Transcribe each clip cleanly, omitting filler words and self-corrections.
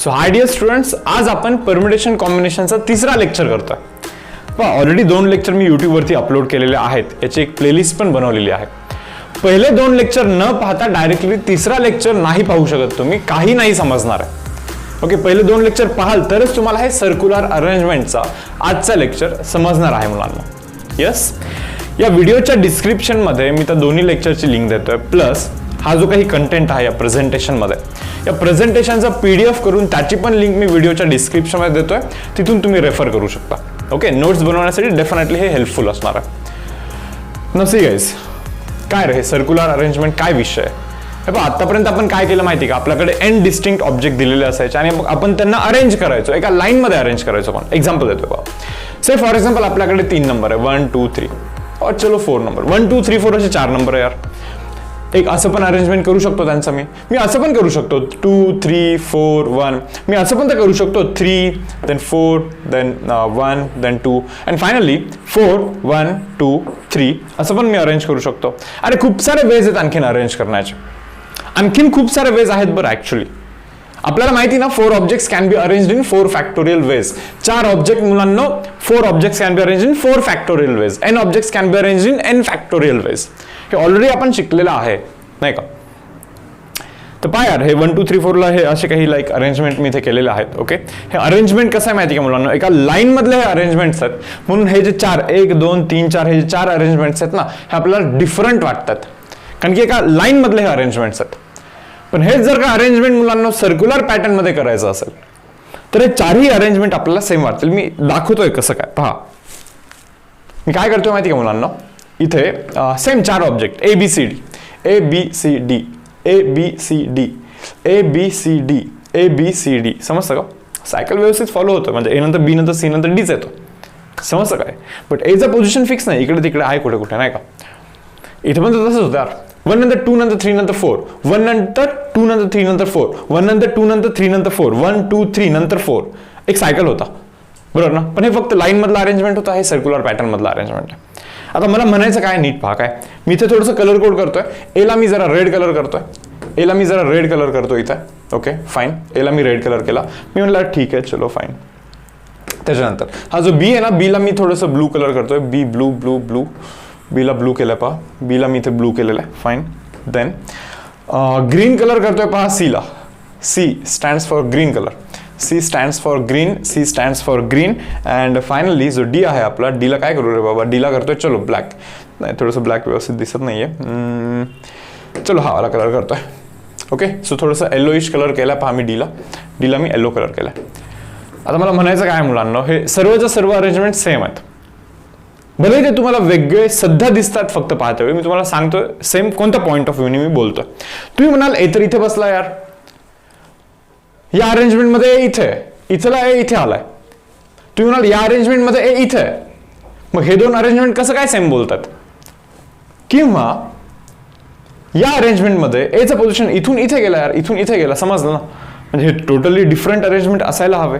So hi dear students, आज आपण permutation कॉम्बिनेशनचा तिसरा लेक्चर करतोय. ऑलरेडी 2 लेक्चर मी यूट्यूबवरती अपलोड केलेले आहेत. याची एक प्लेलिस्ट पण बनवलेली आहे. पहिले 2 लेक्चर न पाहता डायरेक्टली तिसरा लेक्चर नाही पाहू शकत तुम्ही, काही नाही समजणार आहे. ओके, पहिले 2 लेक्चर पाहाल तरच तुम्हाला हे सर्क्युलर अरेंजमेंटचा आजचा लेक्चर समजणार आहे मुलांना. यस, या व्हिडिओच्या डिस्क्रिप्शन मध्ये मी त्या दोन्ही लेक्चरची लिंक देतोय. प्लस हा जो काही कंटेंट आहे या प्रेझेंटेशन मध्ये, या प्रेझेंटेशनचा पीडीएफ करून त्याची पण लिंक मी व्हिडिओच्या डिस्क्रिप्शन मध्ये देतोय. तिथून तुम्ही रेफर करू शकता. ओके, नोट्स बनवण्यासाठी डेफिनेटली हे हेल्पफुल असणार आहे. नसी गाईज, काय रे सर्क्युलर अरेंजमेंट काय विषय आहे? हे बघा, आतापर्यंत आपण काय केलं माहिती का, आपल्याकडे एन डिस्टिंक्ट ऑब्जेक्ट दिलेले असायचे आणि मग आपण त्यांना अरेंज करायचो, एका लाईन मध्ये अरेंज करायचो. आपण एक्झाम्पल देतो बघा. से फॉर एक्झाम्पल आपल्याकडे 3 नंबर आहे, 1 2 3, और चलो 4 नंबर, 1 2 3 4 असे 4 नंबर आहे यार. एक असं पण अरेंजमेंट करू शकतो त्यांचा. मी असं पण करू शकतो 2 3 4 1. मी असं पण तर करू शकतो 3 then 4 then 1 then 2 and finally 4 1 2 3. असं पण मी अरेंज करू शकतो. अरे खूप सारे वेज आहेत आणखीन अरेंज करण्याचे. आणखीन खूप सारे वेज आहेत बरं. ऍक्च्युली आपल्याला माहिती ना, 4 objects can be arranged in 4 factorial ways. 4 object मुलांना 4 objects can be arranged in 4 factorial ways. n objects can be arranged in n factorial ways. हे ऑलरेडी आपण शिकलेलं आहे नाही का. तर पहा यार, हे 1 2 3 4 ला हे असे काही लाईक अरेंजमेंट मी इथे केलेले आहेत. ओके, हे अरेंजमेंट कसं आहे माहिती का मुलांना, एका लाईन मधले हे अरेंजमेंट्स आहेत. म्हणून हे जे 4 1 2 3 4 हे जे 4 अरेंजमेंट्स आहेत ना, हे आपल्याला डिफरंट वाटतात कारण की एका लाईन मधले हे अरेंजमेंट्स आहेत. पण हेच जर का अरेंजमेंट मुलांना सर्क्युलर पॅटर्न मध्ये करायचं असेल तर हे 4ही अरेंजमेंट आपल्याला सेम वाटतील. मी दाखवतोय कसं काय. पहा, मी काय करतोय माहिती का मुलांना, इथे same 4 object A B C D A B C D A B C D A B C D A B C D. समजतं का? सायकल व्यवस्थित फॉलो होतं, म्हणजे ए नंतर बी नंतर सी नंतर डीच येतो. समजतं काय? बट एचं पोझिशन फिक्स नाही, इकडे तिकडे आहे कुठे कुठे नाही का. इथे पण तसंच होतं यार. 1 नंतर 2 नंतर 3 नंतर 4, 1 नंतर 2 नंतर 3 नंतर 4, 1 नंतर 2 नंतर 3 नंतर 4, 1 2 3 नंतर 4. एक सायकल होता, बरोबर ना. पण हे फक्त लाईन मधला अरेंजमेंट होता, हे सर्क्युलर पॅटर्न मधला अरेंजमेंट आहे. आता मला म्हणायचं काय, नीट पहा. काय मी इथे थोडंसं कलर कोड करतोय. एला मी जरा रेड कलर करतोय. एला मी जरा रेड कलर करतो इथे. ओके फाईन, एला मी रेड कलर केला. मी म्हणलं ठीक आहे, चलो फाईन. त्याच्यानंतर हा जो बी आहे ना, बीला मी थोडंसं ब्लू कलर करतोय. बी ब्लू ब्लू ब्लू, बीला ब्लू केलं पहा. बीला मी इथे ब्लू केलेलं आहे. फाईन. देन ग्रीन कलर करतोय पहा सीला. C stands for green colour. C stands for green. C stands for green. And finally जो डी आहे आपला, डीला काय करू रे बाबा, डीला करतोय चलो ब्लॅक. नाही, थोडंसं ब्लॅक व्यवस्थित दिसत नाहीये. चलो हा वाला कलर करतोय. ओके, सो थोडंसं येल्लोइश कलर केला पहा मी डीला. डीला मी येल्लो कलर केला. आता मला म्हणायचं काय मुलांना, हे सर्वच्या सर्व अरेंजमेंट सेम आहेत. भले ते तुम्हाला वेगळे सध्या दिसतात फक्त पाहते वेळी. मी तुम्हाला सांगतोय सेम कोणत्या पॉईंट ऑफ व्ह्यूने मी बोलतोय. तुम्ही म्हणाल ए तर इथे बसला यार, या अरेंजमेंट मध्ये इथे, इथला ए इथे आलाय. तुम्ही म्हणाल या अरेंजमेंट मध्ये ए इथे, मग हे 2 अरेंजमेंट कसं काय सेम बोलतात? किंवा या अरेंजमेंट मध्ये एचं पोझिशन इथून इथे गेला यार, इथून इथे गेला. समजलं ना? म्हणजे हे टोटली डिफरंट अरेंजमेंट असायला हवे.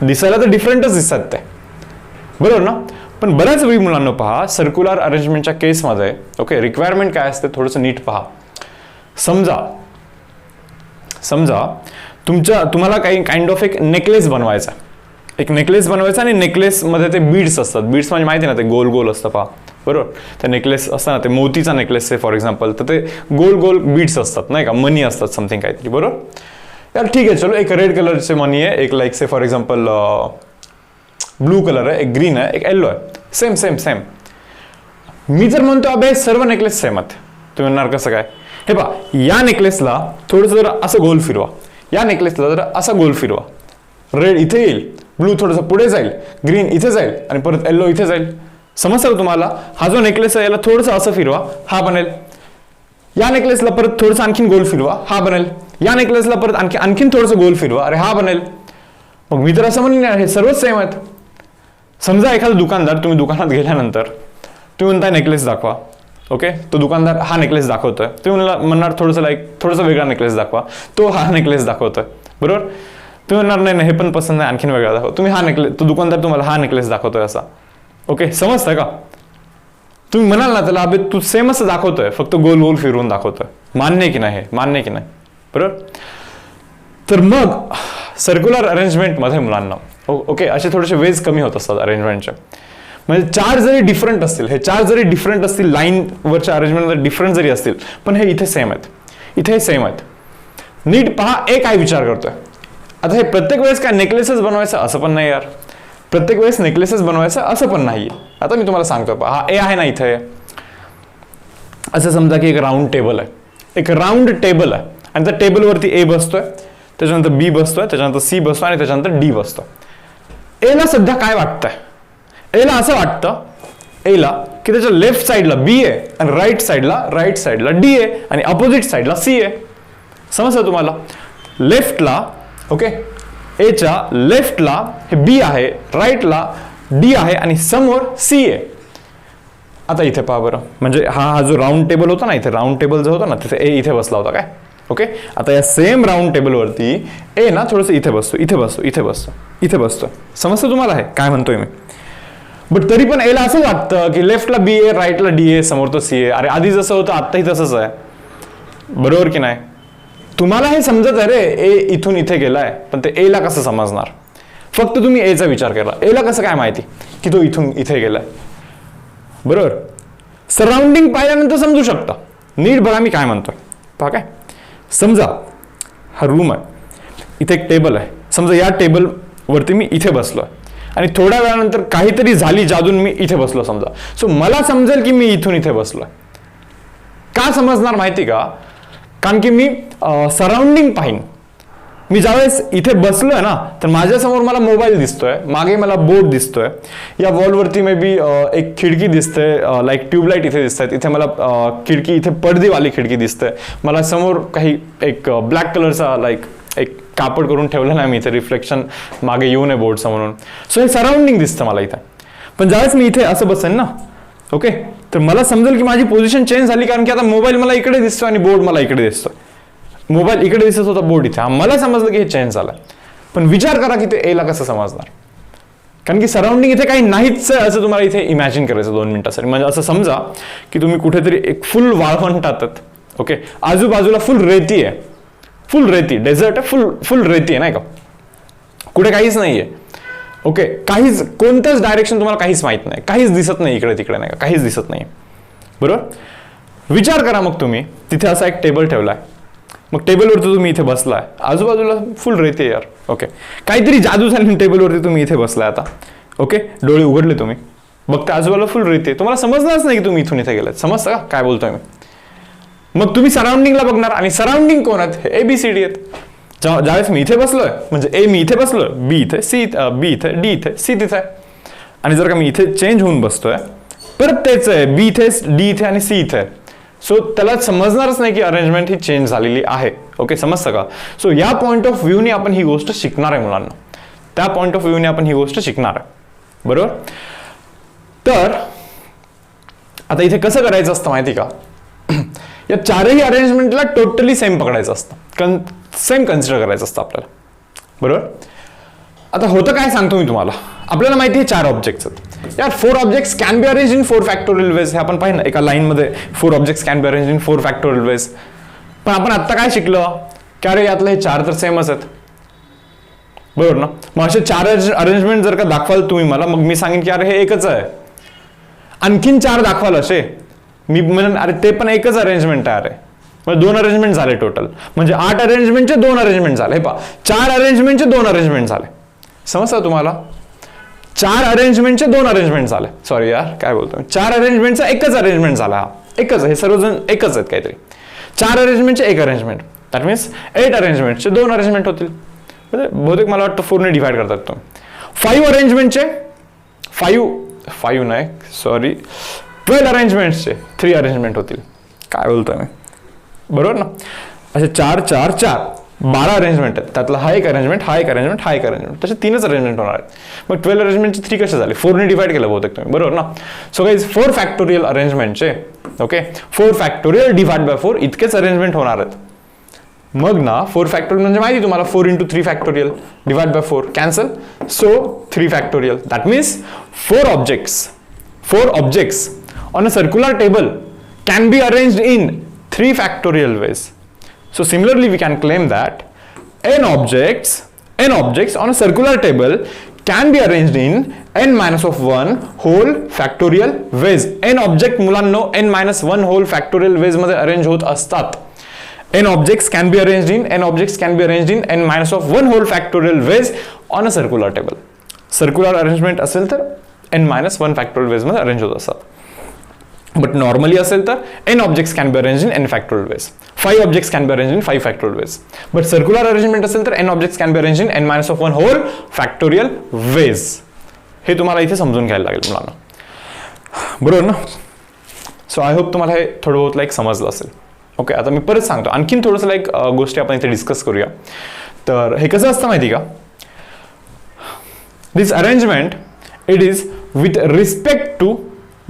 दिसायला तर डिफरंटच दिसतात ते, बरोबर ना. पण बऱ्याच वेळी मुलांना पहा, सर्क्युलर अरेंजमेंटच्या केसमध्ये ओके रिक्वायरमेंट काय असते थोडंसं नीट पहा. समजा तुम्हाला काही काइंड ऑफ एक नेकलेस बनवायचा. एक नेकलेस बनवायचा आणि नेकलेस मध्ये ते बीड्स असतात. बीड्स म्हणजे माहिती ना, ते गोल गोल असतं पहा, बरोबर. ते नेकलेस असतं ना, ते मोतीचा नेकलेस आहे फॉर एक्झाम्पल, तर ते गोल गोल बीड्स असतात नाही का, मनी असतात समथिंग काहीतरी, बरोबर. यार ठीक आहे, चलो एक रेड कलरचे मनी आहे, एक like say for example blue colour आहे, एक ग्रीन आहे, एक येल्लो आहे. Same same same. मी जर म्हणतो अबे सर्व नेकलेस सेम आहेत, तुम्ही म्हणणार कसं काय? हे पहा, या नेकलेसला थोडंसं जरा असं गोल फिरवा, या नेकलेसला जरा असा गोल फिरवा. रेड इथे येईल, ब्लू थोडंसं पुढे जाईल, ग्रीन इथे जाईल आणि परत येल्लो इथे जाईल. समजतं तुम्हाला? हा जो नेकलेस आहे याला थोडंसं असं फिरवा, हा बनेल. या नेकलेसला परत थोडंसं आणखीन गोल फिरवा, हा बनेल. या नेकलेसला परत आणखीन थोडंसं गोल फिरवा, अरे हा बनेल. मग मी तर असं म्हणणार हे सर्वच सेम आहेत. समजा एखादा दुकानदार, तुम्ही दुकानात गेल्यानंतर तुम्ही म्हणताय नेकलेस दाखवा. ओके, तो दुकानदार हा नेकलेस दाखवतोय. तुम्ही म्हणणार थोडंसं वेगळा नेकलेस दाखवा. तो हा नेकलेस दाखवतोय, बरोबर. तुम्ही म्हणणार नाही हे पण पसंत नाही, आणखीन वेगळा दाखवा. तुम्ही हा नेकलेस, तो दुकानदार तुम्हाला हा नेकलेस दाखवतोय असा. ओके, समजतंय का? तुम्ही म्हणाल ना त्याला, अबे तू सेम असं दाखवतोय, फक्त गोल गोल फिरवून दाखवतोय. मान्य की नाही? मान्य की नाही? बरोबर. तर मग सर्क्युलर अरेंजमेंटमध्ये मुलांना ओके असे थोडेसे वेज कमी होत असतात अरेंजमेंटचे. म्हणजे चार जरी डिफरंट असतील, हे चार जरी डिफरंट असतील, लाईनवरच्या अरेंजमेंट डिफरंट जरी असतील, पण हे इथे सेम आहेत, इथे सेम आहेत. नीट पहा ए काय विचार करतोय. आता हे प्रत्येक वेळेस काय नेकलेसेस बनवायचं असं पण नाही यार, प्रत्येक वेळेस नेकलेसेस बनवायचं असं पण नाही. आता मी तुम्हाला सांगतो पहा, हा ए आहे ना इथे, असं समजा की एक राऊंड टेबल आहे, एक राऊंड टेबल आहे आणि त्या टेबलवरती ए बसतोय, त्याच्यानंतर बी बसतोय, त्याच्यानंतर सी बसतोय आणि त्याच्यानंतर डी बसतोय. एला सध्या काय वाटतंय, एला असं वाटतं एला की त्याच्या लेफ्ट साईडला बी आहे आणि राईट साईडला डी आहे आणि अपोजिट साईडला सी आहे. समजलं तुम्हाला? लेफ्टला ओके एच्या लेफ्टला हे बी आहे, राईटला डी आहे आणि समोर सी आहे. आता इथे पहा बरं, म्हणजे हा जो राऊंड टेबल होता ना, इथे राऊंड टेबल जो होता ना तिथे ए इथे बसला होता काय. ओके आता या सेम राऊंड टेबलवरती ए ना थोडंसं इथे बसतो, इथे बसतो, इथे बसतो, इथे बसतो. समजतं तुम्हाला हे काय म्हणतोय मी? बट तरी पण एला असं वाटतं की लेफ्टला बी आहे, राईटला डी आहे, समोर तो सी आहे. अरे आधी जसं होतं आत्ताही तसंच आहे, बरोबर की नाही? तुम्हाला हे समजत आहे रे ए इथून इथे गेलाय, पण ते एला कसं समजणार? फक्त तुम्ही एचा विचार केला, एला कसं काय माहिती की तो इथून इथे गेलाय, बरोबर? सराउंडिंग पाहिल्यानंतर समजू शकता. नीट बघा मी काय म्हणतोय पहा. काय समजा हा रूम आहे, इथे एक टेबल आहे, समजा या टेबल वरती मी इथे बसलोय आणि थोड्या वेळानंतर काहीतरी झाली जादून मी इथे बसलो समजा, सो मला समजेल की मी इथून इथे बसलोय. का समजणार माहिती का? कारण की मी सराउंडिंग पाहीन. मी ज्यावेळेस इथे बसलोय ना तर माझ्यासमोर मला मोबाईल दिसतोय, मागे मला बोर्ड दिसतोय, या वॉलवरती मे बी एक खिडकी दिसते, लाईक ट्यूबलाईट इथे दिसतात, इथे मला खिडकी इथे पडदीवाली खिडकी दिसते, मला समोर काही एक ब्लॅक कलरचा लाईक एक कापड करून ठेवलं नाही मी इथे, रिफ्लेक्शन मागे येऊ नये बोर्डचं म्हणून. सो हे सराउंडिंग दिसतं मला इथे. पण ज्यावेळेस मी इथे असं बसेन ना ओके तर मला समजेल की माझी पोझिशन चेंज झाली, कारण की आता मोबाईल मला इकडे दिसतो आणि बोर्ड मला इकडे दिसतो. मोबाईल इकडे दिसत होता, बोर्ड इथे. मला समजलं की हे चेंज झालं. पण विचार करा की ते एला कसं समजणार? कारण की सराउंडिंग इथे काही नाहीच असं तुम्हाला इथे इमॅजिन करायचं 2 मिनिटासाठी. म्हणजे असं समजा की तुम्ही कुठेतरी एक फुल वाळवंटात ओके, आजूबाजूला फुल रेती आहे, फुल रेती, डेझर्ट आहे, फुल रेती आहे नाही का, कुठे काहीच नाहीये. ओके काहीच कोणतंच डायरेक्शन तुम्हाला काहीच माहित नाही, काहीच दिसत नाही इकडे तिकडे नाही का, काहीच दिसत नाही, बरोबर? विचार करा मग तुम्ही तिथे असा एक टेबल ठेवलाय, मग टेबलवरती तुम्ही इथे बसलाय, आजूबाजूला फुल रेती आहे यार. ओके काहीतरी जादू झाली टेबलवरती तुम्ही इथे बसलाय आता. ओके डोळे उघडले तुम्ही, बघता आजूबाजूला फुल रेती आहे, तुम्हाला समजणारच नाही की तुम्ही इथून इथे गेलात. समजतं का काय बोलतोय मी? मग तुम्ही सराउंडिंगला बघणार आणि सराउंडिंग कोण आहेत? ABCD आहेत. ज्यावेळेस मी इथे बसलोय म्हणजे ए मी इथे बसलोय, बी इथे, सी बी इथे, डी इथे, सी तिथे. आणि जर का मी इथे चेंज होऊन बसतोय परत तेच आहे, बी इथे, डी इथे आणि सी इथे. सो त्याला समजणारच नाही की अरेंजमेंट ही चेंज झालेली आहे. ओके समजतं का? सो या पॉईंट ऑफ व्ह्यूने आपण ही गोष्ट शिकणार आहे मुलांना, त्या पॉईंट ऑफ व्ह्यूने आपण ही गोष्ट शिकणार आहे, बरोबर? तर आता इथे कसं करायचं असतं माहिती का? या चारही अरेंजमेंटला टोटली सेम पकडायचं असतं, सेम कन्सिडर करायचं असतं आपल्याला, बरोबर? आता होतं काय सांगतो मी तुम्हाला. आपल्याला माहिती आहे 4 ऑब्जेक्ट्स आहेत यार. 4 objects can be arrange in 4 factorial ways. हे आपण पाहिलं एका लाईनमध्ये 4 objects can be arrange in 4 factorial ways. पण आपण आत्ता काय शिकलं की अरे यातले हे 4 तर सेमच आहेत, बरोबर ना? मग असे 4 अरेंजमेंट जर का दाखवाल तुम्ही मला, मग मी सांगेन की अरे हे एकच आहे. आणखीन 4 दाखवाल असे, मी म्हणेन अरे ते पण एकच अरेंजमेंट आहे. अरे म्हणजे 2 अरेंजमेंट झाले टोटल, म्हणजे 8 अरेंजमेंटचे 2 अरेंजमेंट झाले. हे पहा 4 अरेंजमेंटचे 2 अरेंजमेंट झाले. समजतं तुम्हाला? 4 अरेंजमेंटचे 2 अरेंजमेंट झाले. सॉरी यार काय बोलतो, 4 अरेंजमेंटचा एकच अरेंजमेंट झाला. हा एकच, हे सर्वजण एकच आहेत काहीतरी. 4 अरेंजमेंटचे 1 अरेंजमेंट, दॅट मीन्स 8 अरेंजमेंटचे 2 अरेंजमेंट होतील. म्हणजे बहुतेक मला वाटतं 4 ने डिवाइड करतात तुम्ही. 5 अरेंजमेंटचे 5 नाही सॉरी 12 अरेंजमेंट्सचे 3 अरेंजमेंट होतील. काय बोलतोय मी, बरोबर ना? असे 4 4 4 12 अरेंजमेंट आहेत. त्यातला हा एक अरेंजमेंट, हा एक अरेंजमेंट, हा एक अरेंजमेंट, तसे 3च अरेंजमेंट होणार आहेत. मग 12 अरेंजमेंटचे 3 कसे झाले? 4 ने डिवाइड केलं बहुतेक तुम्ही, बरोबर ना? सो गाईज 4 फॅक्टोरियल अरेंजमेंटचे ओके 4 फॅक्टोरियल डिवाइड बाय 4 इतकेच अरेंजमेंट होणार आहेत. मग ना 4 फॅक्टोरियल म्हणजे माहिती तुम्हाला 4 into 3 factorial divide by 4 cancel. So 3 factorial, that means 4 objects on a circular table can be arranged in 3 factorial ways. So similarly we can claim that n objects on a circular table can be arranged in n-1 whole factorial ways. n object मुलांनो n-1 whole factorial ways मध्ये arrange होत असतात. n objects can be arranged in n-1 whole factorial ways on a circular table. Circular arrangement असेल तर n-1 factorial ways मध्ये arrange होत असतात. But normally असेल तर n objects can be arranged in n factorial ways. 5 objects can be arranged in 5 factorial ways. But circular arrangement असेल तर n objects can be arranged in n-1 whole factorial ways. हे तुम्हाला इथे समजून घ्यायला लागेल मुलांना. बरोबर ना? सो आय होप तुम्हाला हे थोडं बहुत लाईक समजलं असेल. ओके, आता मी परत सांगतो, आणखीन थोडंसं लाईक गोष्टी आपण इथे डिस्कस करूया. तर हे कसं असतं माहिती का? This arrangement it is with respect to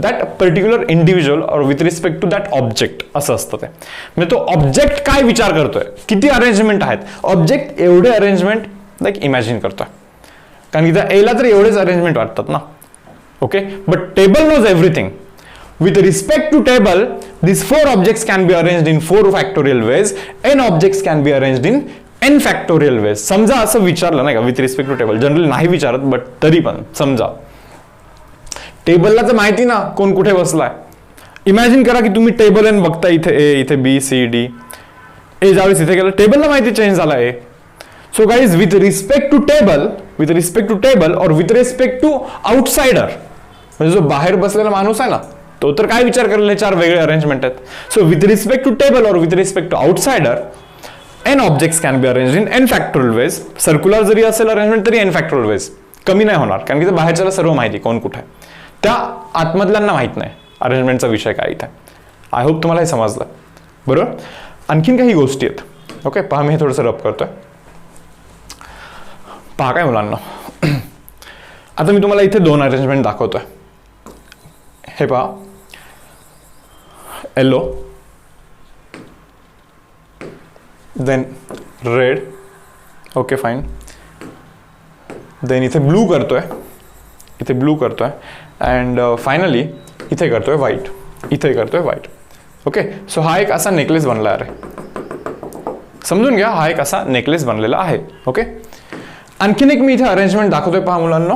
that particular individual और with respect to that object असं असतं ते. म्हणजे तो ऑब्जेक्ट काय विचार करतोय, किती अरेंजमेंट आहेत, ऑब्जेक्ट एवढे अरेंजमेंट लाईक इमॅजिन करतोय. कारण की एला तर एवढेच अरेंजमेंट वाटतात ना. Okay, but table knows everything. With respect to table, these 4 objects can be arranged in 4 factorial ways. n objects can be arranged in n factorial ways. समजा असं विचारलं नाही का with respect to table, generally नाही विचारत, but तरी पण समजा टेबलला तर माहिती ना कोण कुठे बसलाय. इमॅजिन करा की तुम्ही टेबल एन बघता, इथे ए, इथे बी सी डी. ए ज्यावेळेस इथे गेलं टेबलला माहिती चेंज झाला ए. So guys with respect to table और विथ रिस्पेक्ट टू आउटसाइडर, म्हणजे जो बाहेर बसलेला माणूस आहे ना तो तर काय विचार करेल, हे 4 वेगळे अरेंजमेंट आहेत. So with respect to table और with respect to outsider n objects can be arrange in n factorial ways. Circular जरी असेल अरेंजमेंट तरी n फॅक्टोरियल वेज, कमी नाही होणार, कारण की बाहेरच्याला सर्व माहिती कोण कुठे आहे, त्या आतमधल्यांना माहित नाही अरेंजमेंटचा विषय काय इथे. आय होप तुम्हाला हे समजलं. बरोबर, आणखीन काही गोष्टी आहेत. ओके, पहा मी हे थोडंसं रब करतोय. पहा काय मुलांना, आता मी तुम्हाला इथे 2 अरेंजमेंट दाखवतोय. हे पहा, yellow, then red. Okay fine. Then इथे ब्लू करतोय, अँड फायनली इथे करतोय व्हाईट. ओके, सो हा एक असा नेकलेस बनला आहे. समजून घ्या, हा एक असा नेकलेस बनलेला आहे. ओके, आणखीन एक मी इथे अरेंजमेंट दाखवतोय. पहा मुलांना,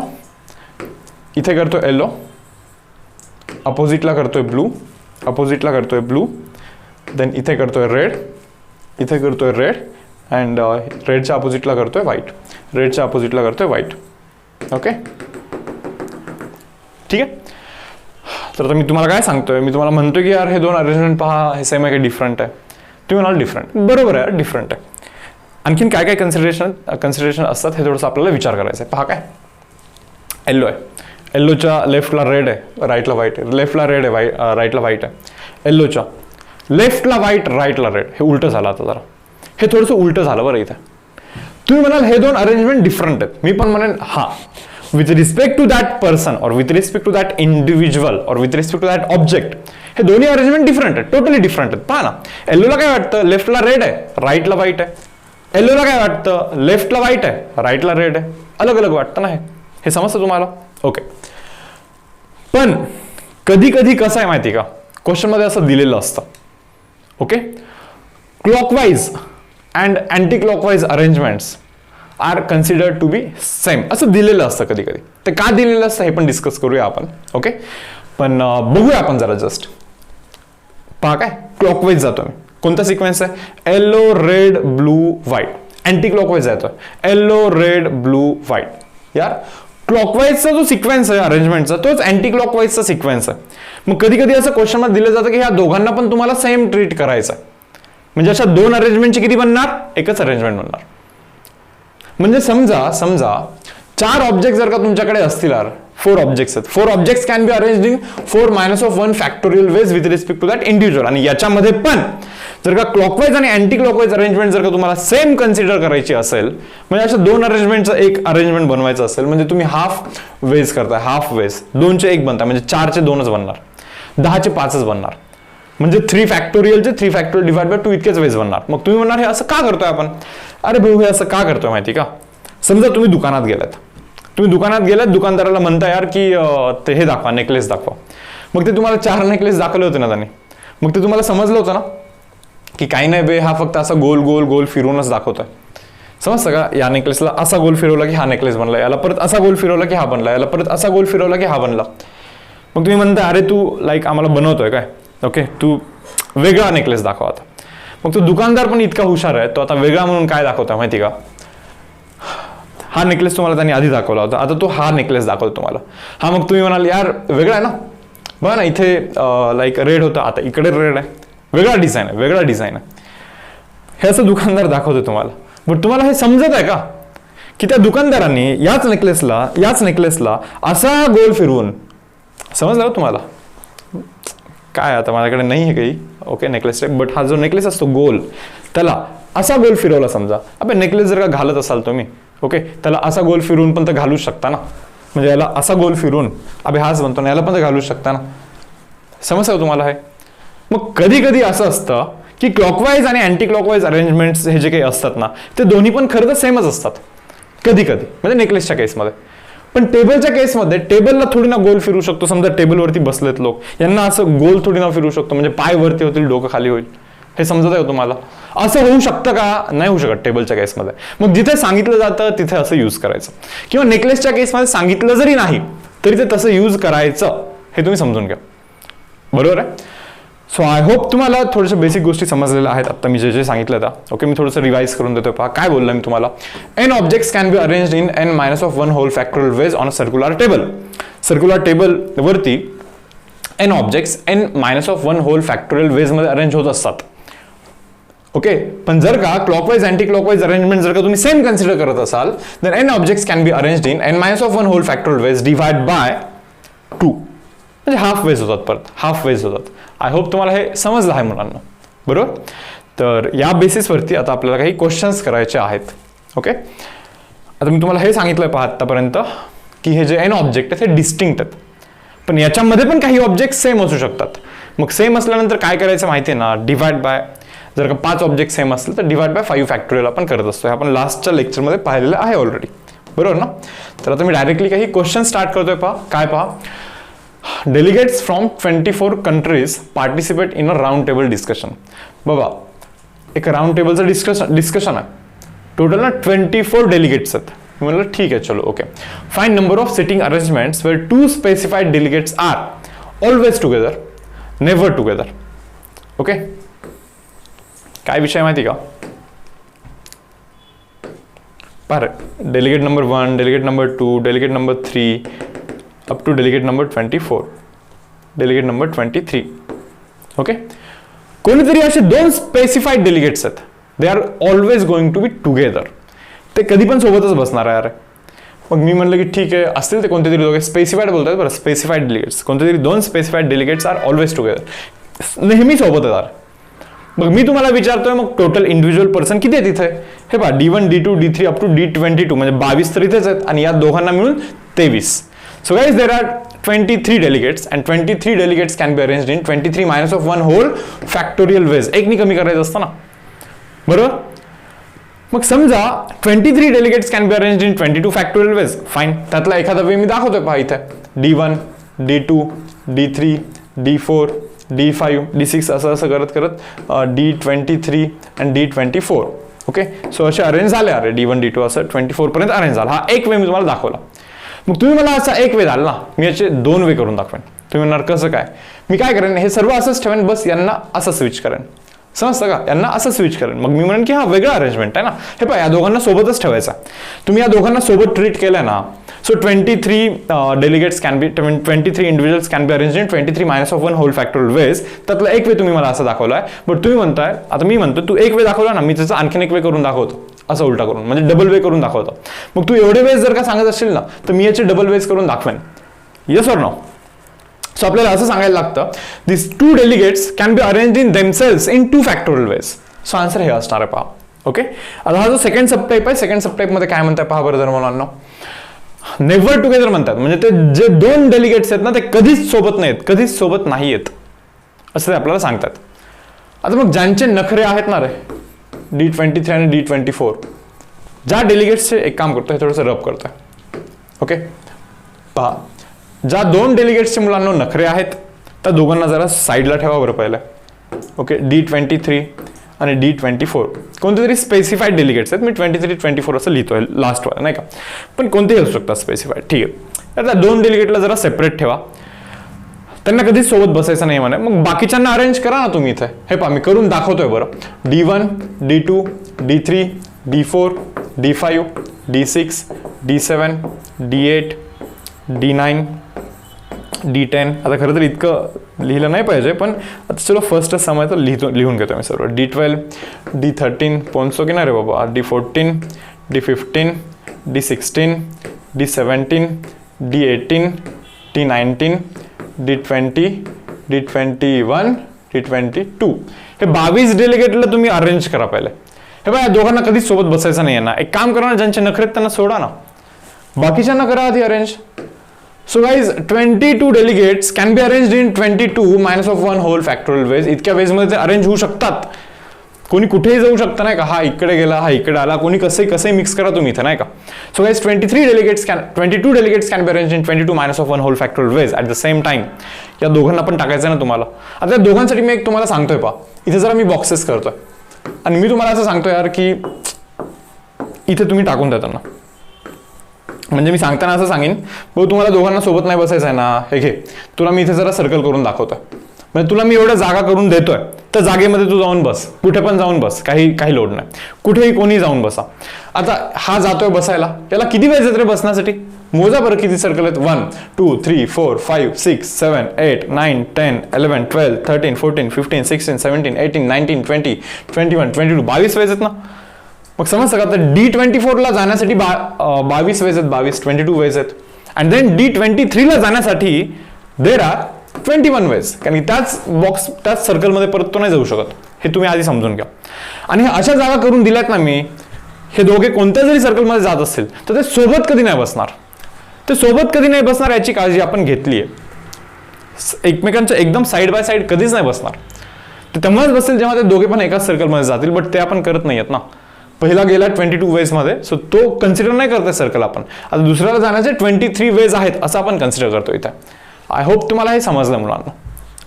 इथे करतोय येलो, अपोजिटला करतोय ब्लू, देन इथे करतोय रेड, अँड रेडच्या अपोजिटला करतोय व्हाईट. ओके, ठीक आहे. तर आता मी तुम्हाला काय सांगतोय, मी तुम्हाला म्हणतोय की यार हे 2 अरेंजमेंट पहा, हे सेम आहे की डिफरंट आहे. तुम्ही म्हणाल डिफरंट, बरोबर आहे, डिफरंट आहे. आणखीन काय काय कन्सिडरेशन असतात हे थोडंसं आपल्याला विचार करायचं आहे. पहा काय, येल्लो आहे, येल्लोच्या लेफ्टला रेड आहे, राईटला व्हाईट आहे. लेफ्टला रेड आहे, राईटला व्हाईट आहे. येल्लोच्या लेफ्टला व्हाईट, राईटला रेड. हे उलटं झालं. आता जरा हे थोडंसं उलटं झालं बरं इथे. तुम्ही म्हणाल हे 2 अरेंजमेंट डिफरंट आहेत. मी पण म्हणेन हा, with respect to that person और with respect to that individual और with respect to that object, हे दोन्ही अरेंजमेंट डिफरंट आहेत, टोटली डिफरंट आहेत. पहा ना, येल्लोला काय वाटतं, लेफ्टला रेड आहे, राईटला व्हाईट आहे. येल्लोला काय वाटतं, लेफ्टला व्हाईट आहे, राईटला रेड आहे. अलग अलग वाटतं ना हे समजतं तुम्हाला. ओके, पण कधी कधी कसं आहे माहिती का, क्वेश्चन मध्ये असं दिलेलं असतं. Okay, clockwise and anti clockwise arrangements are considered to be same असं दिलेलं असतं कधी कधी. ते का दिलेलं असतं हे पण डिस्कस करूया आपण. ओके, पण बघूया आपण जरा जस्ट. पहा काय, क्लॉकवाईज जातो मी. कोणता सिक्वेन्स आहे, yellow red blue white. Anti clockwise जातोय, येलो रेड ब्लू व्हाईट. यार क्लॉकवाईजचा जो सिक्वेन्स आहे अरेंजमेंटचा, तोच अँटी क्लॉकवाईजचा सिक्वेन्स आहे. मग कधी कधी असं क्वेश्चन मध्ये दिलं जातं की ह्या दोघांना पण तुम्हाला सेम ट्रीट करायचं आहे. म्हणजे अशा 2 अरेंजमेंटची किती बनणार, एकच अरेंजमेंट बनणार. म्हणजे समजा 4 ऑब्जेक्ट जर का तुमच्याकडे असतील, 4 ऑब्जेक्ट्स आहेत, 4 objects can be arranged in 4-1 factorial ways with respect to that individual. आणि याच्यामध्ये पण जर का क्लॉकवाईज आणि अँटी क्लॉकवाईज अरेंजमेंट जर का तुम्हाला सेम कन्सिडर करायची असेल, म्हणजे अशा 2 अरेंजमेंटचं एक अरेंजमेंट बनवायचं असेल, म्हणजे तुम्ही हाफ वेज करताय, हाफ वेज 2चे 1 बनताय, म्हणजे 4चे 2च बनणार, 10चे 5च बनणार. म्हणजे 3 फॅक्टोरियलचे 3 फॅक्टोरियल डिवाइड बाय 2 इतकेच वेज बनणार. मग तुम्ही म्हणणार हे असं का करतोय आपण. अरे भाऊ, हे असं का करतोय माहिती का. समजा तुम्ही दुकानात गेलात, दुकानदाराला म्हणता यार की ते हे दाखवा, नेकलेस दाखवा. मग ते तुम्हाला 4 नेकलेस दाखवले होते ना त्यांनी. मग ते तुम्हाला समजलं होतं ना की काही नाही बे, हा फक्त असा गोल गोल गोल फिरूनच दाखवतोय. समजतं का? या नेकलेसला असा गोल फिरवला की हा नेकलेस बनला, याला परत असा गोल फिरवला की हा बनला, याला परत असा गोल फिरवला की हा बनला. मग तुम्ही म्हणता अरे तू लाईक आम्हाला बनवतोय काय, ओके, तू वेगळा नेकलेस दाखव आता. मग तो दुकानदार पण इतका हुशार आहे, तो आता वेगळा म्हणून काय दाखवता माहिती का? हा नेकलेस तुम्हाला त्यांनी आधी दाखवला होता, आता तो हा नेकलेस दाखवतो तुम्हाला. हा, मग तुम्ही म्हणाल यार वेगळा आहे ना, बघा ना इथे लाईक रेड होता, आता इकडे रेड आहे, वेगळा डिझाईन आहे, वेगळा डिझाईन आहे. हे असं दुकानदार दाखवतो तुम्हाला. बट तुम्हाला हे समजत आहे का की त्या दुकानदारांनी याच नेकलेसला असा गोल फिरवून, समजलं का तुम्हाला? काय आता माझ्याकडे नाही आहे काही, ओके, नेकलेस टाईप, बट हा जो नेकलेस असतो गोल, त्याला असा गोल फिरवला समजा. अबे नेकलेस जर का घालत असाल तुम्ही, ओके, त्याला असा गोल फिरवून पण तर घालू शकता ना. म्हणजे याला असा गोल फिरून अबे हाच बनतो ना, याला पण तर घालू शकता ना. समजतं तुम्हाला हे? मग कधी कधी असं असतं की क्लॉकवाईज आणि अँटी क्लॉकवाईज अरेंजमेंट्स हे जे काही असतात ना, ते दोन्ही पण खरं तर सेमच असतात कधी कधी, म्हणजे नेकलेसच्या केसमध्ये. पण टेबलच्या केसमध्ये टेबलला थोडी ना गोल फिरू शकतो. समजा टेबलवरती बसलेत लोक, यांना असं गोल थोडी ना फिरू शकतो, म्हणजे पाय वरती होतील डोकं खाली होईल. हे समजत आहे तुम्हाला? असं होऊ शकतं का? नाही होऊ शकत टेबलच्या केसमध्ये. मग जिथे सांगितलं जातं तिथे असं यूज करायचं, किंवा नेकलेसच्या केसमध्ये सांगितलं जरी नाही तरी ते तसं यूज करायचं, हे तुम्ही समजून घ्या. बरोबर आहे? सो आय होप तुम्हाला थोड्याशा बेसिक गोष्टी समजलेल्या आहेत आता मी जे जे सांगितलं था. ओके, मी थोडंसं रिवाइज करून देतो. पहा काय बोललो मी तुम्हाला. n objects can be arranged in n-1 whole factorial ways on a circular table. Circular table वरती n objects n-1 whole factorial ways मध्ये अरेंज होत असतात. ओके, पण जर का क्लॉकवाईज अँटी क्लॉकवाईज अरेंजमेंट जर का तुम्ही सेम कन्सिडर करत असाल, then n objects can be arranged in n-1 whole factorial ways divide by 2. म्हणजे हाफ वेज होतात, परत हाफ वेज होतात. आय होप तुम्हाला हे समजलं आहे मुलांना. बरोबर? तर या बेसिसवरती आता आपल्याला काही क्वेश्चन्स करायचे आहेत. ओके, आता मी तुम्हाला हे सांगितलंय पहा आतापर्यंत की हे जे n ऑब्जेक्ट आहेत ते डिस्टिंक्ट आहेत, पण याच्यामध्ये पण काही ऑब्जेक्ट सेम असू शकतात. मग सेम असल्यानंतर काय करायचं माहिती आहे ना, डिवाइड बाय. जर का 5 ऑब्जेक्ट सेम असतील तर डिवाइड बाय 5 फॅक्टोरियल आपण करत असतो. हे आपण लास्टच्या लेक्चरमध्ये पाहिलेलं आहे ऑलरेडी. बरोबर ना? तर आता मी डायरेक्टली काही क्वेश्चन स्टार्ट करतोय. पहा काय, पहा. Delegates from 24 countries participate in a round table discussion. बाबा एक राउंड टेबलचं डिस्कशन आहे. टोटल ना 24 डेलिगेट्स आहेत. मी म्हणलं ठीक आहे, चलो okay. Find number of sitting arrangements where 2 specified delegates are always together, never together. Okay, काय विषय माहिती का? पर delegate number 1, delegate number 2, delegate number 3 up to delegate number 24, delegate number 23. Okay, कोणीतरी असे 2 स्पेसिफाईड डेलिगेट्स आहेत. They are always going to be together. ते कधी पण सोबतच बसणार आहे. अरे मग मी म्हणलं की ठीक आहे, असतील ते कोणते तरी दोघे स्पेसिफाईड बोलतात बरं, स्पेसिफाईड डेलिगेट्स, कोणते तरी 2 specified delegates are always together, नेहमी सोबत येतात. मग मी तुम्हाला विचारतोय मग टोटल इंडिव्हिज्युअल पर्सन किती आहे तिथे? हे पहा, D1, D2, D3 up to D22, म्हणजे 22 तर इथेच आहेत, आणि या दोघांना मिळून 23. So guys, there are 23 delegates and 23 delegates can be arranged in 23 minus of 1 whole factorial ways. एक नि कमी करायचं असतं ना, बरोबर? मग समजा 23 delegates can be arranged in 22 factorial ways. Fine, त्यातला एखादा वे मी दाखवतोय पहा इथे. D1, D2, D3, D4, D5, D6 असं असं करत करत D23 and D24. Okay, so असे अरेंज झाले. अरे D1, D2 असं 24 पर्यंत अरेंज झाला. हा एक वे मी तुम्हाला दाखवला. मग तुम्ही मला असा एक वे झाला ना, मी याचे 2 वे करून दाखवेन. तुम्ही म्हणणार कसं काय? मी काय करेन, हे सर्व असंच ठेवेन, बस यांना असं स्विच करेन. समजतं का? यांना असं स्विच करेन. मग मी म्हणेन की हा वेगळा अरेंजमेंट आहे ना. हे पहा, या दोघांना सोबतच ठेवायचा. तुम्ही या दोघांना सोबत ट्रीट केलंय ना, so 23 delegates can be 23 individuals can be arrange in 23 minus of 1 whole factorial ways. त्यातला एक वे तुम्ही मला असं दाखवलाय. बट तुम्ही म्हणताय, आता मी म्हणतो तू एक वे दाखवला ना, मी त्याचा आणखीन एक वे करून दाखवतो, असं उलटा करून, म्हणजे डबल वे करून दाखवतो. मग तू एवढे वेज जर का सांगत असशील ना, तर मी याचे डबल वेज करून दाखवेन. Yes or no? सो आपल्याला असं सांगायला लागतं, this 2 delegates can be arrange in themselves in 2 factorial ways. So answer हे असणार आहे. पहा, ओके. आता हा जो सेकंड सबटाइप आहे, सेकंड सबटाइप मध्ये काय म्हणताय पहा बरं जर मुलांना. नेव्हर टुगेदर म्हणतात, म्हणजे ते जे 2 डेलिगेट्स आहेत ना, ते कधीच सोबत नाहीत, कधीच सोबत नाही आहेत, असं ते आपल्याला सांगतात. आता मग ज्यांचे नखरे आहेत ना रे, D23 आणि D24, ज्या डेलिगेट्सचे एक काम करतोय, थोडंसं रब करतोय. ओके, पहा, ज्या 2 डेलिगेट्सचे मुलांना नखरे आहेत त्या दोघांना जरा साईडला ठेवा बरं पहिलं. ओके, D23 आणि D24 कोणते तरी स्पेसिफाईड डेलिगेट्स आहेत. मी 23 24 असं लिहितोय लास्ट वाला नाही का, पण कोणतेही असू शकतात स्पेसिफाईड. ठीक आहे, आता 2 डेलिगेटला जरा सेपरेट ठेवा, त्यांना कधीच सोबत बसायचं नाही म्हणे. मग बाकीच्यांना अरेंज करा ना तुम्ही इथे. हे पहा मी करून दाखवतोय बरं. D1 D2 D3 D4 D5 D6 D7 D8 D9 D10. आता खरं तर इतकं लिहिलं नाही पाहिजे, पण आता चलो फर्स्टच समय तर लिहून घेतो मी सर्व. D12 D13 पोहोचतो की नाही रे बाबा. D14 D15 D16 D17 D18 D19 D20 D21 D22. हे 22 डेलिगेटला तुम्ही अरेंज करा पहिले. हे बघा, दोघांना कधीच सोबत बसायचं नाही आहे ना. एक काम करा ना, ज्यांचे नखरे त्यांना सोडा ना, बाकीच्यांना करा आधी arrange. So guys, 22 delegates can be arranged in 22 minus of 1 whole factorial ways. इतक्या वेज मध्ये ते अरेंज होऊ शकतात. कोणी कुठेही जाऊ शकतं नाही का. हा इकडे गेला, हा इकडे आला, कोणी कसंही मिक्स करा तुम्ही इथे नाही का. So guys, 22 delegates can be arranged in 22 minus of 1 whole factorial ways at the same time. या दोघांना पण टाकायचं ना तुम्हाला. आता या दोघांसाठी मी एक तुम्हाला सांगतोय पहा, इथे जरा मी बॉक्सेस करतोय आणि मी तुम्हाला असं सांगतोय यार की इथे तुम्ही टाकून द्या त्यांना. म्हणजे मी सांगताना असं सांगेन, भाऊ तुम्हाला दोघांना सोबत नाही बसायचं आहे ना, हे घे तुला मी इथे जरा सर्कल करून दाखवतोय. म्हणजे तुला मी एवढं जागा करून देतोय, तर जागेमध्ये तू जाऊन बस, कुठे पण जाऊन बस, काही लोड नाही, कुठेही कोणी जाऊन बसा. आता हा जातोय बसायला, त्याला किती वेळ येत रे बसण्यासाठी? मोजा बरं किती सर्कल आहेत. 1 2 3 4 5 6 7 8 9 10 11 12 13 14 15 16 17 18 19 20 21 22 22 वेळेस आहेत ना. मग समजतं का, तर D24 ला जाण्यासाठी 22 वेज आहेत, 22 वेज आहेत. अँड देन D23 ला जाण्यासाठी देर आर 21 वेज. कारण की त्याच सर्कलमध्ये परत तो नाही जाऊ शकत. हे तुम्ही आधी समजून घ्या. आणि अशा जागा करून दिल्यात ना मी, हे दोघे कोणत्या जरी सर्कलमध्ये जात असतील तर ते सोबत कधी नाही बसणार. ते सोबत कधी नाही बसणार याची काळजी आपण घेतली आहे. एकमेकांच्या एकदम साईड बाय साईड कधीच नाही बसणार. ते तेव्हाच बसतील जेव्हा ते दोघे पण एकाच सर्कलमध्ये जातील. बट ते आपण करत नाही आहेत ना. पहिला गेला 22 वेज मध्ये, सो तो कन्सिडर नाही करतोय सर्कल आपण. आता दुसऱ्याला जाण्याचे 23 वेज आहेत असं आपण कन्सिडर करतो इथे. आय होप तुम्हाला हे समजलं मुलांना.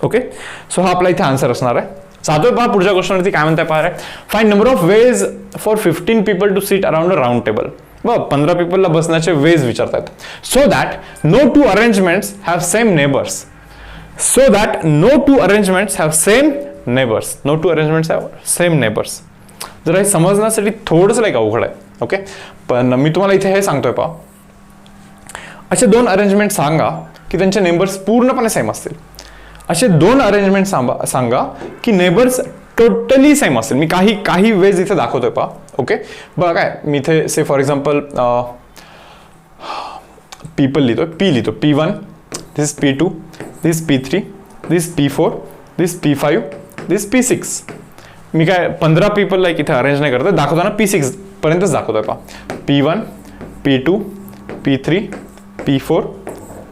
ओके, सो हा आपला इथे आन्सर असणार आहे. जातोय पहा पुढच्या क्वेश्चनवरती. काय म्हणताय पहा, find number of ways for 15 people to sit around a round table. बघ 15 पीपलला बसण्याचे वेज विचारतात. So that no two arrangements have same neighbours. So that no two arrangements have same neighbours. No two arrangements have same neighbours. जरा हे समजण्यासाठी थोडंसं like अवघड आहे. ओके, पण मी तुम्हाला इथे हे सांगतोय पहा, असे 2 अरेंजमेंट सांगा की त्यांचे नेबर्स पूर्णपणे सेम असतील. असे 2 अरेंजमेंट सांगा की नेबर्स टोटली सेम असतील. मी काही वेज इथे दाखवतोय पहा. ओके, बघा काय मी इथे से फॉर एक्झाम्पल पीपल लिहितो, पी लिहितो, P1, दिस P2, दिस P3, दिस P4, दिस P5, दिस P6. मी काय 15 पीपल लाईक इथे अरेंज नाही करत, दाखवताना P6 पर्यंतच दाखवतोय पहा. P1 P2 P3 P4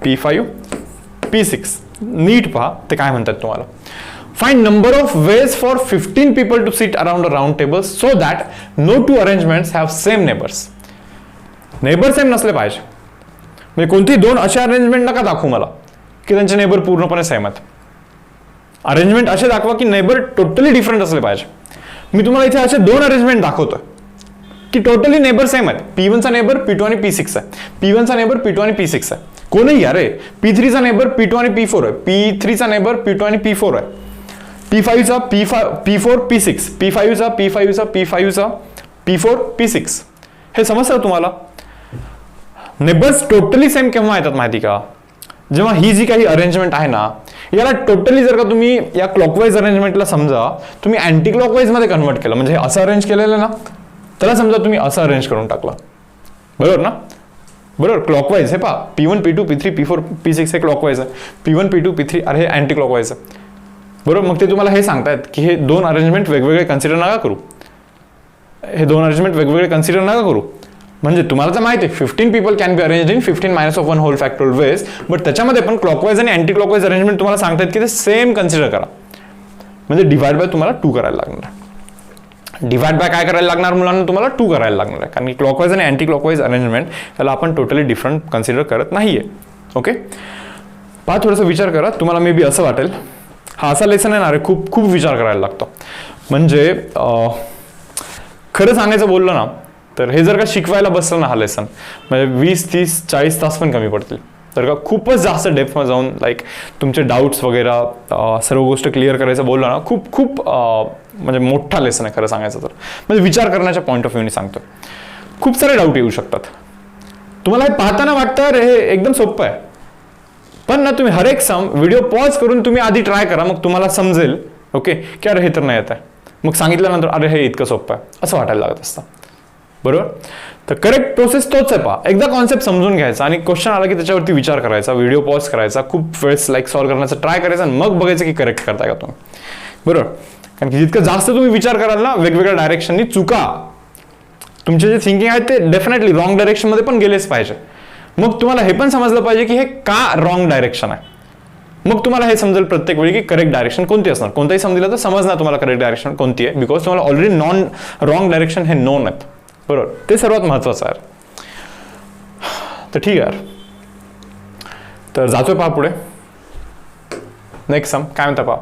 P5 P6. नीट पहा ते काय म्हणतात तुम्हाला. Find number of ways for 15 people to sit around a round table so that no two arrangements have same neighbours. Neighbour same नसले पाहिजे. म्हणजे कोणती 2 असे अरेंजमेंट नका दाखवू मला की त्यांचे नेबर पूर्णपणे सेम आहेत. अरेंजमेंट असे दाखवा की नेबर टोटली डिफरंट असले पाहिजे. मी तुम्हाला इथे असे 2 अरेंजमेंट दाखवतोय की टोटली नेबर सेम आहेत. P1 चा नेबर P2 आणि P6 आहे. P1 चा नेबर P2 आणि P6 आहे. कोणीही अरे P3 चा नेबर P2 आणि P4 आहे. P3 चा नेबर P2 आणि P4 आहे. P5 चा P4 P6, P5 चा P5 चा P4 P6. हे समजतं तुम्हाला. नेबर्स टोटली सेम केव्हा येतात माहिती का, जेव्हा ही जी काही अरेंजमेंट आहे ना, याला टोटली जर का तुम्ही या क्लॉकवाईज अरेंजमेंटला समजा तुम्ही अँटी क्लॉकवाईज मध्ये कन्वर्ट केलं, म्हणजे असं अरेंज केलेलं ना, त्याला समजा तुम्ही असं अरेंज करून टाकलं, बरोबर ना. बरोबर, क्लॉकवाईज हे पहा P1 P2 P3 P4 P6 हे क्लॉकवाईज आहे. P1 P2 P3 अरे हे अँटी क्लॉकवाईज आहे. बरोबर, मग ते तुम्हाला हे सांगतायत की हे 2 अरेंजमेंट वेगवेगळे कन्सिडर नका करू. हे 2 अरेंजमेंट वेगवेगळे कन्सिडर नका करू. म्हणजे तुम्हाला तर माहिती आहे 15 people can be arrange in 15 minus of 1 whole factorial ways. But त्याच्यामध्ये पण क्लॉकवाईज आणि अँटी क्लॉकवाईज अरेंजमेंट तुम्हाला सांगतायत की ते सेम कन्सिडर करा. म्हणजे डिवाइड बाय तुम्हाला 2 करायला लागणार आहे. डिवाइड बाय काय करायला लागणार मुलांना, तुम्हाला 2 करायला लागणार आहे. कारण की क्लॉकवाईज आणि अँटी क्लॉकवाईज अरेंजमेंट याला आपण टोटली डिफरंट कन्सिडर करत नाहीये. ओके, थोडासा विचार करा. तुम्हाला मे बी असं वाटेल हा असा लेसन आहे ना रे, खूप विचार करायला लागतो. म्हणजे खरं सांगायचं बोललं ना तर हे जर का शिकवायला बसलं ना हा लेसन म्हणजे 20, 30, 40 तास पण कमी पडतील. तर का खूपच जास्त डेप्थमध्ये जाऊन लाईक तुमचे डाऊट्स वगैरे सर्व गोष्ट क्लिअर करायचं बोललं ना खूप म्हणजे मोठा लेसन आहे खरं सांगायचं तर. म्हणजे विचार करण्याच्या पॉईंट ऑफ व्ह्यूने सांगतो. खूप सारे डाऊट येऊ शकतात. तुम्हाला हे पाहताना वाटतं अरे हे एकदम सोपं आहे, पण ना तुम्ही हर एक सम व्हिडिओ पॉज करून तुम्ही आधी ट्राय करा, मग तुम्हाला समजेल ओके की अरे हे तर नाही येत आहे. मग सांगितल्यानंतर अरे हे इतकं सोपं आहे असं वाटायला लागत असतं. बरोबर. तर करेक्ट प्रोसेस तोच आहे. पहा, एकदा कॉन्सेप्ट समजून घ्यायचा आणि क्वेश्चन आला की त्याच्यावरती विचार करायचा, व्हिडिओ पॉज करायचा, खूप वेळेस लाईक सॉल्व्ह करण्याचा ट्राय करायचा आणि मग बघायचं की करेक्ट करताय का तुम्ही. बरोबर. कारण की जितकं जास्त तुम्ही विचार कराल ना वेगवेगळ्या डायरेक्शननी चुका तुमचे जे थिंकिंग आहे ते डेफिनेटली रॉंग डायरेक्शनमध्ये पण गेलेच पाहिजे. मग तुम्हाला हे पण समजलं पाहिजे की हे का रॉंग डायरेक्शन आहे. मग तुम्हाला हे समजेल प्रत्येक वेळी की करेक्ट डायरेक्शन कोणती असणार. कोणताही समजलं तर समजणार तुम्हाला करेक्ट डायरेक्शन कोणती आहे, बिकॉज तुम्हाला ऑलरेडी रॉंग डायरेक्शन हे नोन आहेत. बरोबर. ते सर्वात महत्वाचं आहे. तर ठीक आहे. तर जातोय पहा पुढे. नेक्स्ट सम काय म्हणता पहा.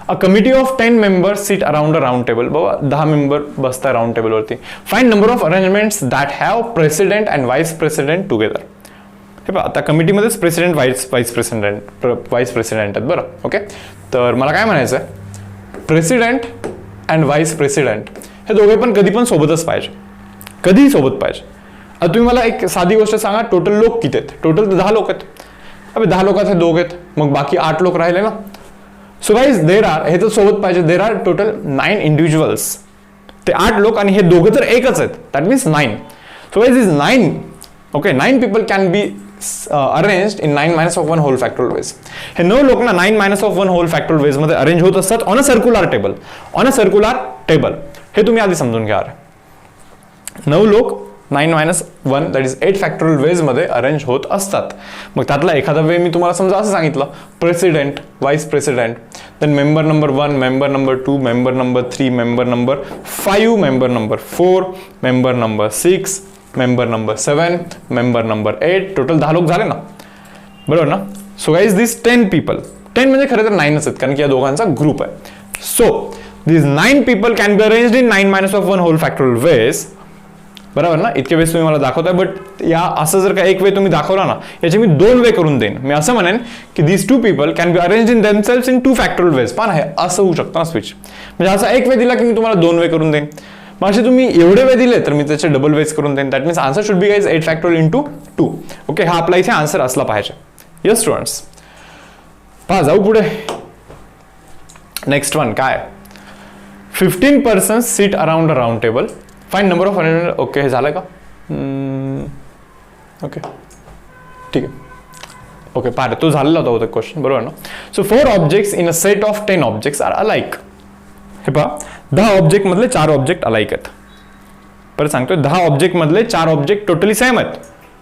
A committee of 10 members sit around a round table. बाबा 10 मेंबर बसताय राउंड टेबलवरती. Find number of arrangements that have president and vice president together. हे पहा आता कमिटीमध्येच प्रेसिडेंट व्हाईस प्रेसिडेंट आहेत. बरं ओके. तर मला काय म्हणायचं आहे, प्रेसिडेंट अँड व्हाईस प्रेसिडेंट हे दोघे पण कधी पण सोबतच पाहिजे, कधीही सोबत पाहिजे. आता तुम्ही मला एक साधी गोष्ट सांगा, टोटल लोक किती आहेत. टोटल 10 लोक आहेत. अबे 10 लोकात हे दोघे आहेत, मग बाकी 8 लोक राहिले ना. सो गाईज देर आर, हे तर सोबत पाहिजे, देर आर टोटल 9 इंडिव्हिज्युअल्स. ते 8 लोक आणि हे दोघं तर एकच आहेत, that means 9. So guys is 9 okay. 9 people can be arranged in 9 minus of 1 whole factorial ways. हे 9 लोक ना 9 minus of 1 whole factorial ways मध्ये अरेंज होत असतात on a circular table. On a circular table हे तुम्ही आधी समजून घ्या. 9 लोक 9 minus 1 that is 8 factorial ways मध्ये अरेंज होत असतात. मग त्यातला एखादा वे मी तुम्हाला समजा असं सांगितलं, president, vice president, then member number 1, member number 2, member number 3, member number 5, member number 4, member number 6, member number 7, member number 8. Total 10 लोक झाले ना. बरोबर ना. सो गाईज दिस 10 पीपल, 10 म्हणजे खरं तर 9च आहेत कारण की या दोघांचा ग्रुप आहे. So this 9 people can be arranged in 9 minus of 1 whole factorial ways. बरोबर ना. इतके वेळेस तुम्ही मला दाखवताय, बट या असं जर का एक वे तुम्ही दाखवला ना, याचे मी 2 वे करून देईन. मी असं म्हणेन की this 2 people can be arrange in themselves in 2 factorial ways. पण आहे असं होऊ शकतं ना स्विच. म्हणजे असा एक वे दिला की मी तुम्हाला 2 वे करून देईन. मग असे तुम्ही एवढे वे दिले तर मी त्याचे डबल वेज करून देईन. That means answer should be guys 8 factorial into 2. Okay. हा आपला इथे आन्सर असला पाहिजे. Yes students. पहा जाऊ पुढे. नेक्स्ट वन काय, 15 persons seat around a round table. Find number of arrangement. Okay हे झालंय का. ओके ठीक आहे. ओके पहा तो झालेला होता क्वेश्चन. बरोबर ना. So 4 objects in a set of 10 objects are alike. हे पहा 10 ऑब्जेक्ट मधले 4 ऑब्जेक्ट अलाइक आहेत. परत सांगतोय 10 ऑब्जेक्ट मधले 4 ऑब्जेक्ट टोटली सेम आहेत.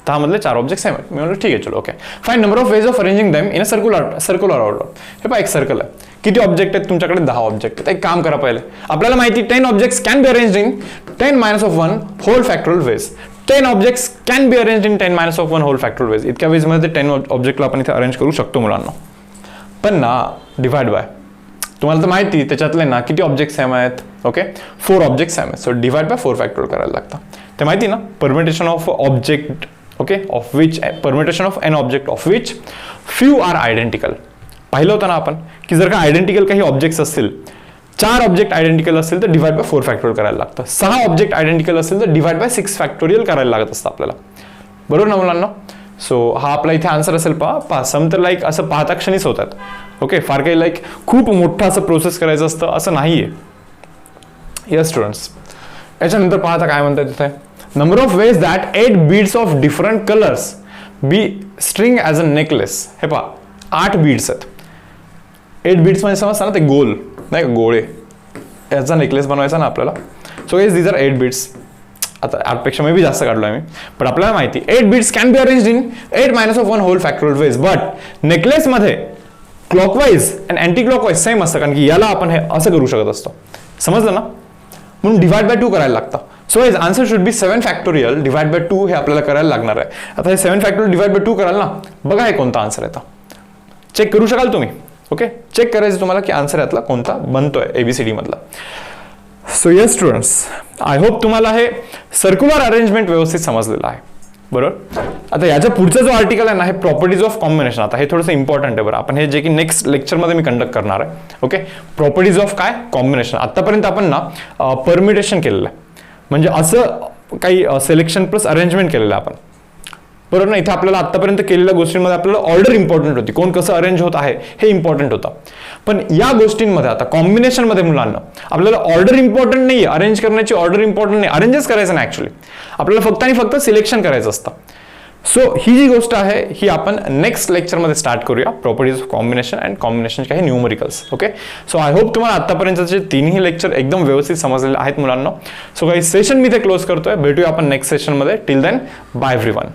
10 मधले 4 ऑब्जेक्ट सेम आहेत. मी म्हणलं ठीक आहे चलो okay. Find number of ways of arranging them in a circular order. हे पहा एक सर्कल आहे. किती ऑब्जेक्ट आहेत तुमच्याकडे. 10 ऑब्जेक्ट आहेत. एक काम करा पहिले, आपल्याला माहिती 10 objects can be arranged in 10 minus of 1 whole factorial ways. 10 objects can be arranged in 10 minus of 1 whole factorial ways. इतक्या वेज मध्ये 10 ऑब्जेक्टला आपण इथे अरेंज करू शकतो मुलांना. पण ना डिवाइड बाय, तुम्हाला तर माहिती त्याच्यातले ना किती ऑब्जेक्ट सेम आहेत. ओके 4 ऑब्जेक्ट सेम आहेत. सो डिवाइड बाय 4 फॅक्टोरियल करायला लागतं. ते माहिती ना. Permutation of object okay of which permutation of n object of which few are identical. पाहिलं होतं ना आपण की जर का आयडेंटिकल काही ऑब्जेक्ट्स असतील, 4 ऑब्जेक्ट आयडेंटिकल असतील तर डिवाइड बाय 4 फॅक्टोरियल करायला लागतं. 6 ऑब्जेक्ट आयडेंटिकल असतील तर डिवाइड बाय 6 फॅक्टोरियल करायला लागत असतं आपल्याला. बरोबर ना मुलांना. सो हा आपला इथे आन्सर असेल. पहा सम तर लाईक असं पाहता क्षणीच होतात. ओके फार काही लाईक खूप मोठं असं प्रोसेस करायचं असतं असं नाहीये. Yes students. याच्यानंतर पाहता काय म्हणतात तिथे, number of ways that 8 beads of different colours be string as a necklace. हे पहा 8 बीड्स आहेत. 8 बीड्स म्हणजे समजता ना ते गोल नाही का, गोळे, याचा नेकलेस बनवायचा ना आपल्याला. So guys these are 8 beads. आता 8 पेक्षा मे बी जास्त काढलो आहे मी, पण आपल्याला माहिती 8 beads can be arranged in 8 minus of 1 whole factorial ways. But नेकलेसमध्ये clockwise and anti clockwise same असतं, कारण की याला आपण हे असं करू शकत असतो. समजलं ना. म्हणून डिवाइड बाय 2 करायला लागतं. So guys answer should be 7 factorial divide by 2 हे आपल्याला करायला लागणार आहे. आता हे 7 फॅक्टोरियल डिवाइड बाय 2 कराल ना, बघा हे कोणता आन्सर येतं. चेक करू शकाल तुम्ही. ओके चेक करायचं तुम्हाला की आन्सर यातला कोणता बनतोय ABCD मधला. So yes students, I hope तुम्हाला हे सर्क्युलर अरेंजमेंट व्यवस्थित समजलेलं आहे. बरोबर. आता याच्या पुढचा जो आर्टिकल आहे ना, हे प्रॉपर्टीज ऑफ कॉम्बिनेशन. आता हे थोडंसं इम्पॉर्टंट आहे बरं. आपण हे जे की नेक्स्ट लेक्चरमध्ये मी कंडक्ट करणार आहे. ओके, प्रॉपर्टीज ऑफ काय कॉम्बिनेशन. आतापर्यंत आपण ना परमिटेशन केलेलं आहे, म्हणजे असं काही सिलेक्शन प्लस अरेंजमेंट केलेलं आहे आपण. बरोबर ना. इथे आपल्याला आतापर्यंत केलेल्या गोष्टींमध्ये आपल्याला ऑर्डर इम्पॉर्टंट होती, कोण कसं अरेंज होत आहे हे इम्पॉर्टंट होतं. पण या गोष्टींमध्ये आता कॉम्बिनेशनमध्ये मुलांना आपल्याला ऑर्डर इम्पॉर्टंट नाही आहे, अरेंज करण्याची ऑर्डर इम्पॉर्टंट नाही, अरेंजच करायचं नाही ॲक्च्युली. आपल्याला फक्त आणि फक्त सिलेक्शन करायचं असतं. सो ही जी गोष्ट आहे ही आपण नेक्स्ट लेक्चरमध्ये स्टार्ट करूया, properties of combination and combination काही numericals. Okay, so I hope तुम्हाला आतापर्यंतचे तिन्ही लेक्चर एकदम व्यवस्थित समजलेले आहेत मुलांना. सो काही सेशन मी ते क्लोज करतोय. भेटूया आपण नेक्स्ट सेशनमध्ये. Till then, bye everyone.